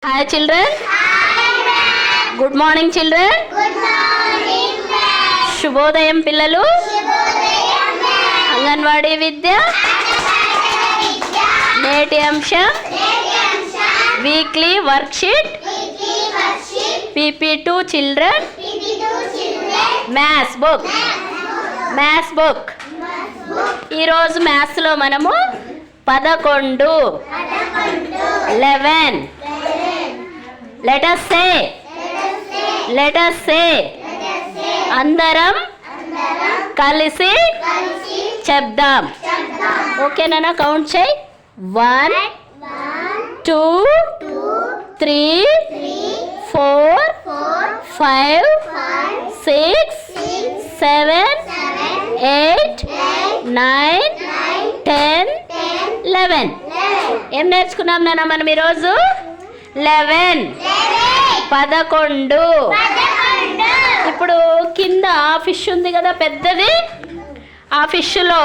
Hi children. Good morning children. శుభోదయం పిల్లలు. అంగన్వాడీ విద్య నేటి అంశం weekly worksheet PP2 children maths book. ఈరోజు మ్యాథ్స్లో మనము 11 11 let us say అందరం కలిసి చెప్దాం. ఓకేనా? కౌంట్ చేయి. 1 2 3 4 5 6 7 8 9 10 11. ఏం నేర్చుకున్నాం నాన్న మనం ఈరోజు? 11. ఇప్పుడు కింద ఫిష్ ఉంది కదా పెద్దది, ఆ ఫిష్లో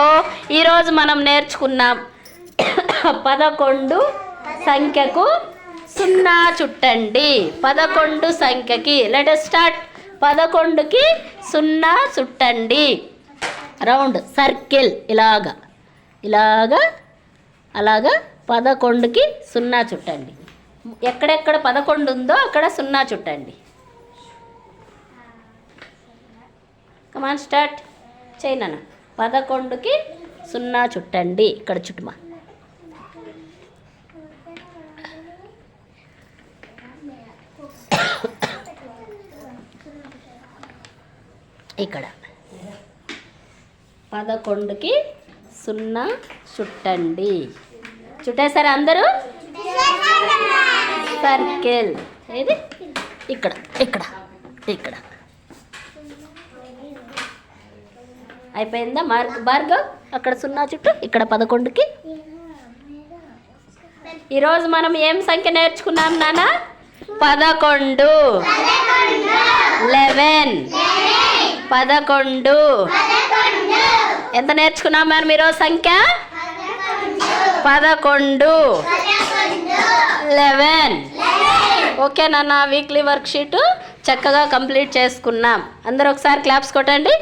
ఈరోజు మనం నేర్చుకున్నాం 11 సంఖ్యకు 0 చుట్టండి. 11 సంఖ్యకి లెట్ us స్టార్ట్. 11కి 0 చుట్టండి. రౌండ్ సర్కిల్ అలాగా 11కి 0 చుట్టండి. ఎక్కడెక్కడ 11 ఉందో అక్కడ 0 చుట్టండి. కమాన్ స్టార్ట్ చేయనా. 11కి 0 చుట్టండి. ఇక్కడ చుట్టుమా. ఇక్కడ 11కి 0 చుట్టండి. చుట్టేసారా అందరూ? సర్కిల్ ఏది? ఇక్కడ అయిపోయిందా? భార్గవ్ అక్కడ 0 చుట్టూ, ఇక్కడ 11కి. ఈరోజు మనం ఏం సంఖ్య నేర్చుకున్నాం నాన్న? 11 11 11. ఎంత నేర్చుకున్నాం మనం ఈరోజు సంఖ్య? 11 11. ఓకే నాన్న, వీక్లీ వర్క్షీట్ చక్కగా కంప్లీట్ చేసుకున్నాం. అందరూ ఒకసారి క్లాప్స్ కొట్టండి.